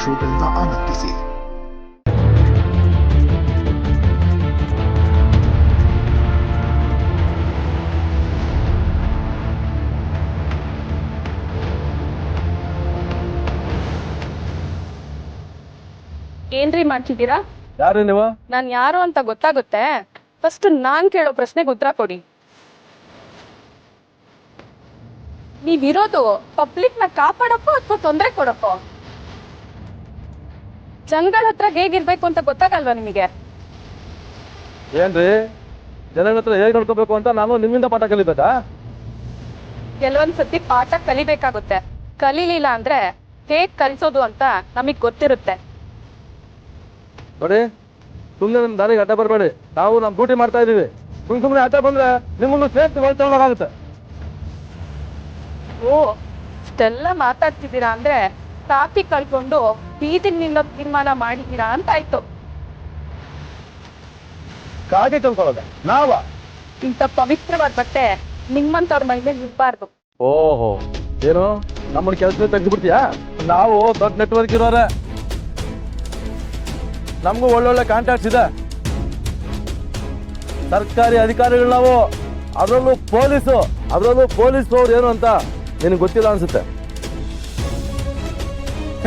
ಶೋಗಳಿಂದ ಆನಂದಿಸಿ. ಏನ್ರಿ ಮಾಡ್ತಿದ್ದೀರಾ? ಯಾರು ನೀವು? ನಾನ್ ಯಾರು ಅಂತ ಗೊತ್ತಾಗುತ್ತೆ. ಫಸ್ಟ್ ನಾನ್ ಕೇಳೋ ಪ್ರಶ್ನೆಗೆ ಉತ್ತರ ಕೊಡಿ. ನೀವಿರೋದು ಪಬ್ಲಿಕ್ ನ ಕಾಪಾಡಕ್ಕೋ ಅಥವಾ ತೊಂದರೆ ಕೊಡಕ್ಕೋ? ಜನಗಳ ಹತ್ರ ಹೇಗಿರ್ಬೇಕು ಅಂತ ಗೊತ್ತಾಗಲ್ವಾ ನಿಮಗೆ? ಏನ್ರಿ ಜನಗಳ ಹತ್ರ ಹೇಗೆ ನೋಡ್ಕೋಬೇಕು ಅಂತ ನಾನು ನಿಮ್ಮಿಂದ ಪಾಠ ಕಲಿಬೇಕಾ? ಕೆಲವೊಂದ್ಸತಿ ಪಾಠ ಕಲಿಬೇಕಾಗುತ್ತೆ. ಕಲೀಲಿಲ್ಲ ಅಂದ್ರೆ ಹೇಗ್ ಕಲಿಸೋದು ಅಂತ ನಮಗ್ ಗೊತ್ತಿರುತ್ತೆ. ನೋಡಿ, ಸುಮ್ಮನೆ ನಿಮ್ ದಾರಿಗೆ ಅಡ್ಡ ಬರಬೇಡಿ. ನಾವು ನಮ್ ಡ್ಯೂಟಿ ಮಾಡ್ತಾ ಇದೀವಿ. ಸುಮ್ಮನೆ ಅಡ್ಡ ಬಂದ್ರೆ ನಿಮ್ಮನ್ನು ಸೇಫ್ಟಿ ಹೊರತೊಳಗಾಗುತ್ತೆ. ಓ, ಇಷ್ಟೆಲ್ಲ ಮಾತಾಡ್ತಿದ್ದೀರಾ ಅಂದ್ರೆ ಕಾಪಿ ಕಳ್ಕೊಂಡು ಬೀದಿನಿಂದ ತೀರ್ಮಾನ ಮಾಡಿದ್ದೀರಾ ಅಂತ ಆಯ್ತು. ಕಾಗೆ ತಿಳ್ಕೊಳ್ಳೋದ ನಾವ? ಇಂಥ ಪವಿತ್ರವಾದ ಬಟ್ಟೆ ನಿಮ್ಮಂತವ್ರ ಮೈ ಮೇಲೆ ಇರಬಾರ್ದು. ಓಹೋ, ಏನು ನಮ್ಮನ್ನ ಕೆಲಸ ತೆಗೆದ್ಬಿಡ್ತೀಯಾ? ನಾವು ದೊಡ್ಡ ನೆಟ್ವರ್ಕ್ ಇರೋರೆ, ನಮಗೂ ಒಳ್ಳೊಳ್ಳೆ ಕಾಂಟ್ಯಾಕ್ಟ್ಸ್ ಇದೆ. ಸರ್ಕಾರಿ ಅಧಿಕಾರಿಗಳು ನಾವು, ಅದರಲ್ಲೂ ಪೊಲೀಸ್ ಅವ್ರು ಏನು ಅಂತ ನಿನಗೆ ಗೊತ್ತಿಲ್ಲ ಅನ್ಸುತ್ತೆ.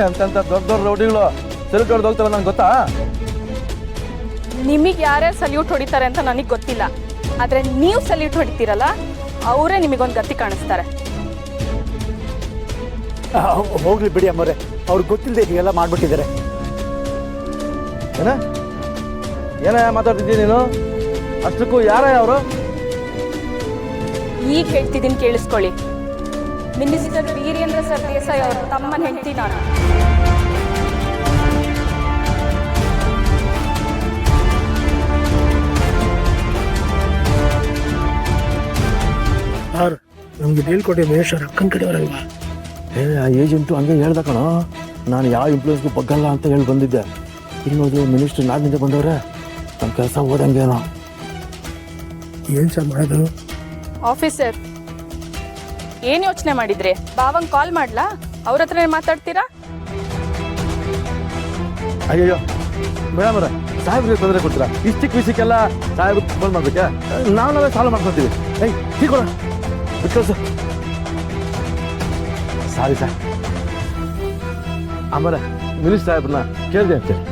ಅಂತಂತ ದೊಡ್ಡ ರೌಡಿಗಳು ಸೆಲ್ಯೂಟ್ ಹೊಡೆದು ಹೋಗ್ತಾರೆ, ನಂಗೆ ಗೊತ್ತಾ? ನಿಮಗೆ ಯಾರ್ಯಾರು ಸಲ್ಯೂಟ್ ಹೊಡಿತಾರೆ ಅಂತ ನನಗೆ ಗೊತ್ತಿಲ್ಲ, ಆದ್ರೆ ನೀವು ಸಲ್ಯೂಟ್ ಹೊಡಿತೀರಲ್ಲ ಅವರೇ ನಿಮಗೊಂದು ಗತಿ ಕಾಣಿಸ್ತಾರೆ. ಹೋಗ್ಲಿ ಬಿಡಿ ಅಮ್ಮವ್ರೆ, ಅವ್ರಿಗೆ ಗೊತ್ತಿಲ್ಲದೆ ಹೀಗೆಲ್ಲ ಮಾಡ್ಬಿಟ್ಟಿದ್ದಾರೆ. ಏನ ಮಾತಾಡ್ತಿದ್ದೀನಿ ನೀನು? ಅಷ್ಟಕ್ಕೂ ಯಾರ ಅವರು? ಈಗ ಹೇಳ್ತಿದ್ದೀನಿ ಕೇಳಿಸ್ಕೊಳ್ಳಿ. ಮಿನಿಸ್ಟರ್ ವೀರೇಂದ್ರ ಸರ್ ದೇಸಾಯಿ ಅವರು ತಮ್ಮನ ಹೆಂಡತಿ ನಾನು. ನಮ್ಗೆ ಹೇಳ್ಕೊಟ್ಟೆ ಮಹೇಶ್ ಅವ್ರ ಅಕ್ಕನ ಕಡೆಯವರಲ್ವಾ? ಆ ಏಜೆಂಟು ಹಂಗೆ ಹೇಳ್ದ ಕಣೋ. ನಾನು ಯಾವ ಇನ್ಫ್ಲೂಯೆನ್ಸ್ಗೂ ಬಗ್ಗಲ್ಲ ಅಂತ ಹೇಳಿ ಬಂದಿದ್ದೆ. ಇಲ್ಲಿ ನೋಡಿದ್ರೆ ಮಿನಿಸ್ಟರ್ ನಾಡಿನಿಂದ ಬಂದವ್ರೆ, ನಮ್ಮ ಕೆಲಸ ಹೋದಂಗೇನೋ. ಏನ್ ಸರ್ ಮಾಡೋದು? ಆಫೀಸರ್, ಏನ್ ಯೋಚನೆ ಮಾಡಿದ್ರಿ? ಬಾವಂಗ್ ಕಾಲ್ ಮಾಡ್ಲಾ? ಅವ್ರ ಹತ್ರನೇ ಮಾತಾಡ್ತೀರಾ? ಅಯ್ಯಯ್ಯೋ ಮೇಡಮ್ ಅವ್ರೆ, ಸಾಹೇಬ್ರಿಗೆ ತೊಂದರೆ ಕೊಡ್ತೀರಾ? ಇಷ್ಟಕ್ಕೆ ವಿಷಯಕ್ಕೆಲ್ಲ ಸಾಹೇಬ್ ಫೋನ್ ಮಾಡ್ಬೇಕಾ? ನಾವೇ ಸಾಲ್ವ್ ಮಾಡ್ಕೊತೀವಿ. ಹೀಗೊಡ ಬಿಕಾಸ್ ಸಾರಿ ಸರ್. ಆಮೇಲೆ ಮಿನಿಸ್ಟರ್ ಸಾಹೇಬ್ರನ್ನ ಕೇಳಿದೆ ಅಂತೇಳಿ.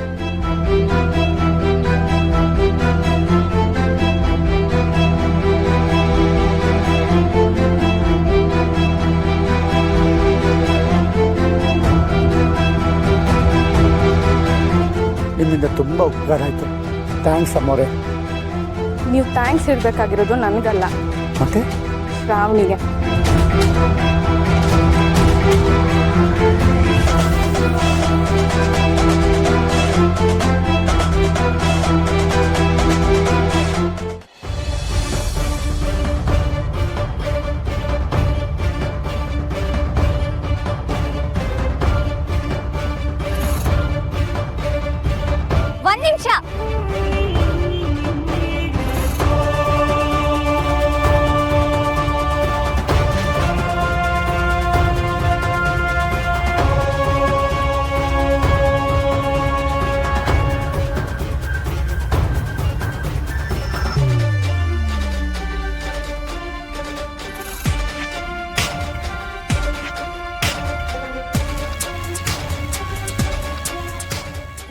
ನಿಮ್ಮಿಂದ ತುಂಬಾ ಉಪಕಾರ ಆಯ್ತು. ಥ್ಯಾಂಕ್ಸ್ ಅಮ್ಮವ್ರೆ. ನೀವು ಥ್ಯಾಂಕ್ಸ್ ಹೇಳ್ಬೇಕಾಗಿರೋದು ನನಗಲ್ಲ, ಮತ್ತೆ ಶ್ರಾವಣಿಗೆ. ಒಂದ್ ನಿಮಿಷ.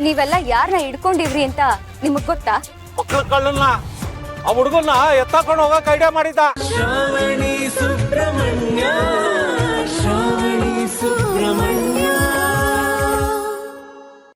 ನೀವೆಲ್ಲ ಯಾರನ್ನ ಹಿಡ್ಕೊಂಡಿವ್ರಿ ಅಂತ ನಿಮಗ್ ಗೊತ್ತಾ? ಮಕ್ಕಳ ಕಳ್ಳನ್ನ, ಆ ಹುಡುಗನ್ನ ಎತ್ತಾಕೊಂಡು ಹೋಗಕ್ ಐಡಿಯಾ ಮಾಡಿದ್ದ. ಶ್ರಾವಣಿ ಸುಬ್ರಹ್ಮಣ್ಯ